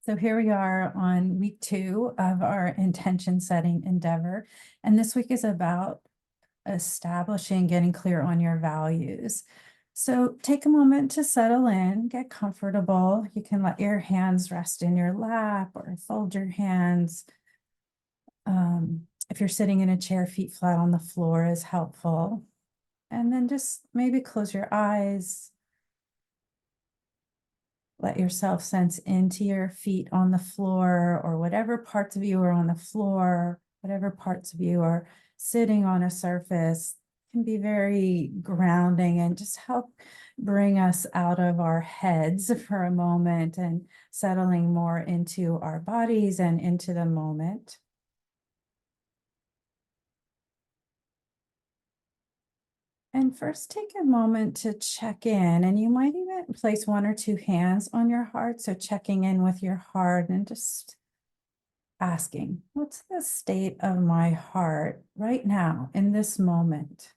So here we are on week 2 of our intention setting endeavor. And this week is about establishing, getting clear on your values. So take a moment to settle in, get comfortable. You can let your hands rest in your lap or fold your hands. If you're sitting in a chair, feet flat on the floor is helpful. And then just maybe close your eyes. Let yourself sense into your feet on the floor, or whatever parts of you are on the floor, whatever parts of you are sitting on a surface can be very grounding and just help bring us out of our heads for a moment and settling more into our bodies and into the moment. And first, take a moment to check in, and you might even place 1 or 2 hands on your heart. So, checking in with your heart and just asking, what's the state of my heart right now in this moment?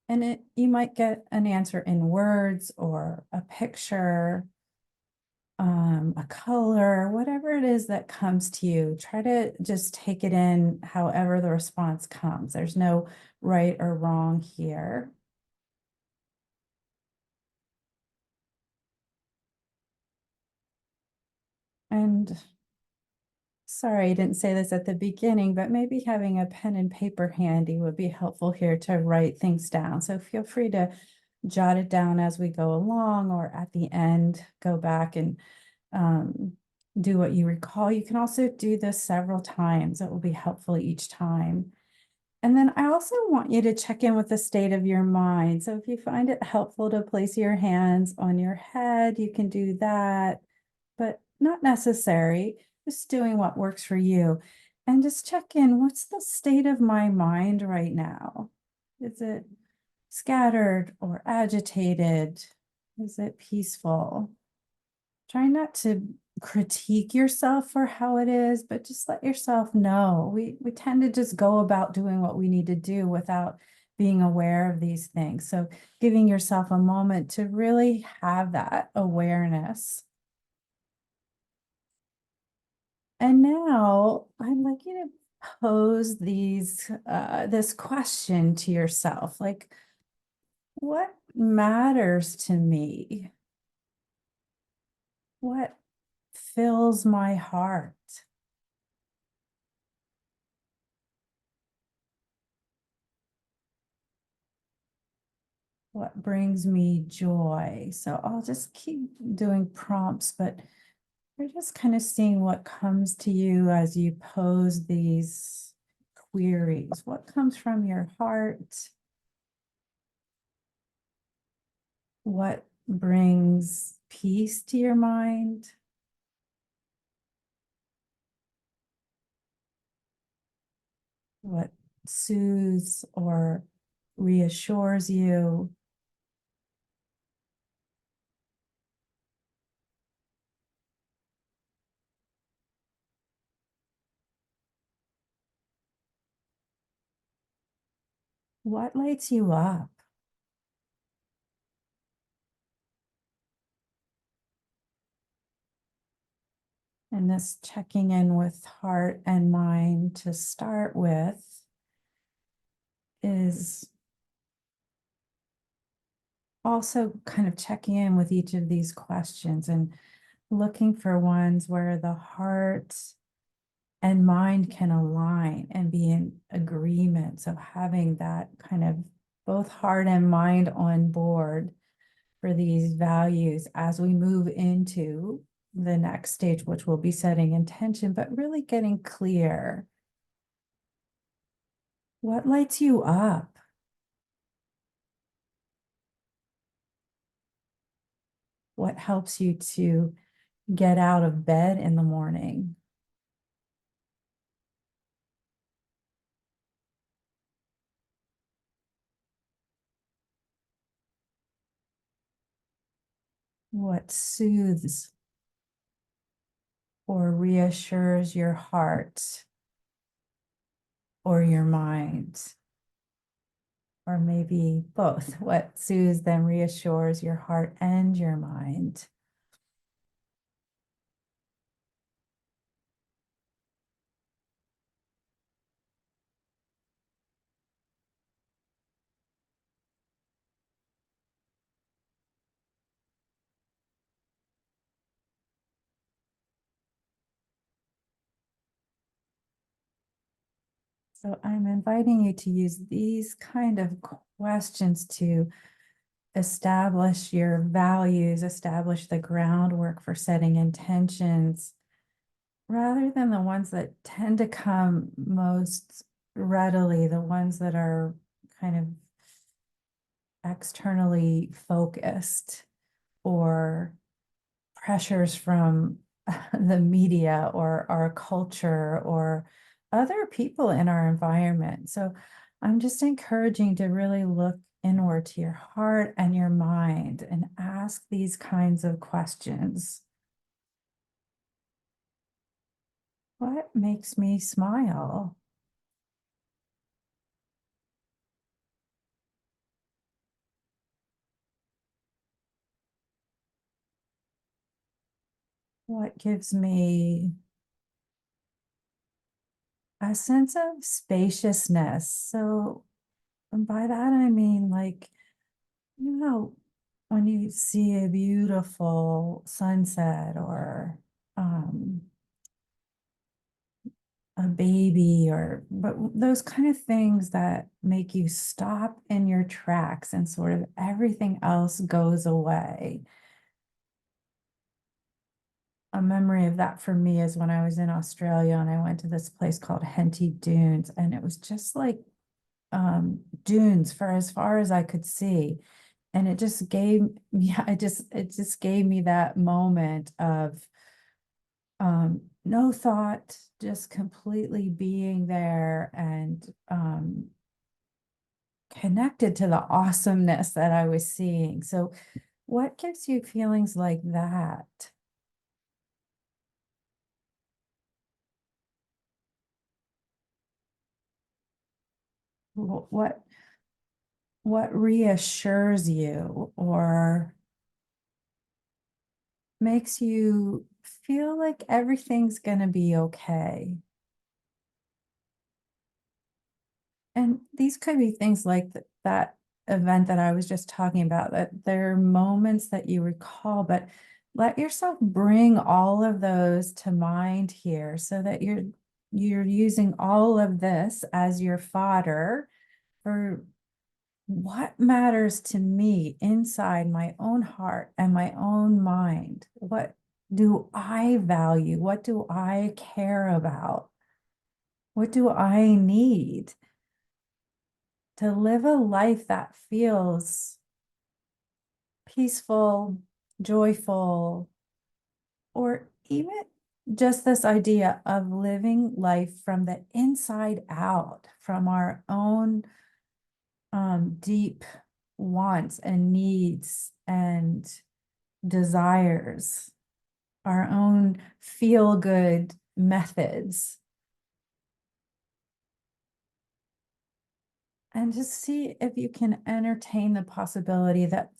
And you might get an answer in words or a picture, a color, whatever it is that comes to you. Try to just take it in however the response comes. There's no right or wrong here. And sorry, I didn't say this at the beginning, but maybe having a pen and paper handy would be helpful here to write things down. So feel free to jot it down as we go along, or at the end, go back and um, do what you recall. You can also do this several times. It will be helpful each time. And then I also want you to check in with the state of your mind. So if you find it helpful to place your hands on your head, you can do that, but not necessary. Just doing what works for you. And just check in, what's the state of my mind right now? Is it scattered or agitated? Is it peaceful? Try not to critique yourself for how it is, but just let yourself know. We tend to just go about doing what we need to do without being aware of these things. So giving yourself a moment to really have that awareness. And now I'd like you to pose this question to yourself, like, what matters to me? What fills my heart? What brings me joy? So I'll just keep doing prompts, but we're just kind of seeing what comes to you as you pose these queries. What comes from your heart? What brings peace to your mind? What soothes or reassures you? What lights you up? And this checking in with heart and mind to start with is also kind of checking in with each of these questions and looking for ones where the heart and mind can align and be in agreement. So having that kind of both heart and mind on board for these values as we move into the next stage, which will be setting intention, but really getting clear. What lights you up? What helps you to get out of bed in the morning? What soothes or reassures your heart or your mind? Or maybe both. What soothes then reassures your heart and your mind? So I'm inviting you to use these kind of questions to establish your values, establish the groundwork for setting intentions, rather than the ones that tend to come most readily, the ones that are kind of externally focused or pressures from the media or our culture or other people in our environment. So I'm just encouraging to really look inward to your heart and your mind and ask these kinds of questions. What makes me smile? What gives me a sense of spaciousness? So, and by that I mean, like, you know, when you see a beautiful sunset or um, a baby, or but those kind of things that make you stop in your tracks and sort of everything else goes away. A memory of that for me is when I was in Australia and I went to this place called Henty Dunes, and it was just like dunes for as far as I could see. And it just gave me, it just gave me that moment of no thought, just completely being there and connected to the awesomeness that I was seeing. So what gives you feelings like that? What what reassures you or makes you feel like everything's going to be okay? And these could be things like that event that I was just talking about, that there are moments that you recall, but let yourself bring all of those to mind here so that you're using all of this as your fodder for what matters to me inside my own heart and my own mind. What do I value? What do I care about? What do I need to live a life that feels peaceful, joyful, or even just this idea of living life from the inside out, from our own deep wants and needs and desires, our own feel good methods, and just see if you can entertain the possibility that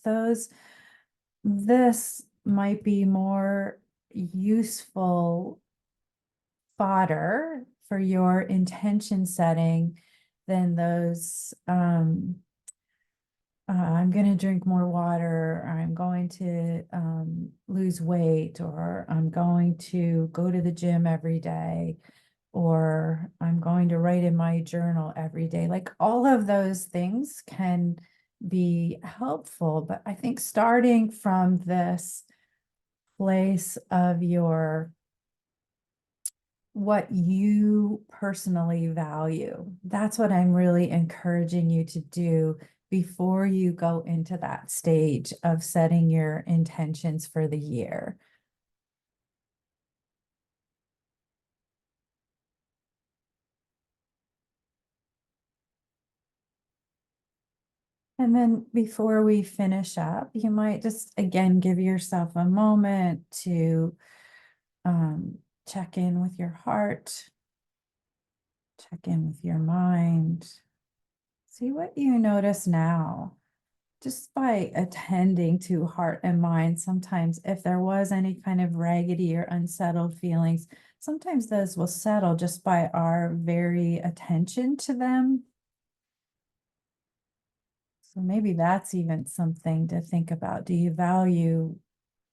this might be more useful fodder for your intention setting than those I'm going to drink more water, or I'm going to lose weight, or I'm going to go to the gym every day, or I'm going to write in my journal every day. Like all of those things can be helpful, but I think starting from this place of your what you personally value. That's what I'm really encouraging you to do before you go into that stage of setting your intentions for the year. And then before we finish up, you might just again give yourself a moment to um, check in with your heart, check in with your mind, see what you notice now. Just by attending to heart and mind, sometimes if there was any kind of raggedy or unsettled feelings, sometimes those will settle just by our very attention to them. So maybe that's even something to think about. Do you value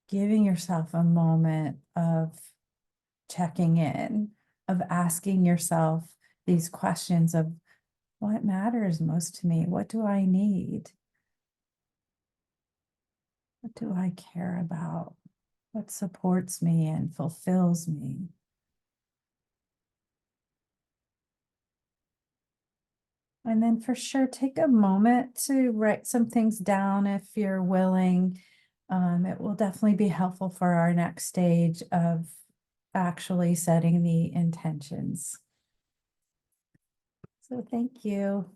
giving yourself a moment of checking in, of asking yourself, these questions of what matters most to me? What do I need? What do I care about? What supports me and fulfills me? And then for sure, take a moment to write some things down if you're willing. It will definitely be helpful for our next stage of actually setting the intentions. So thank you.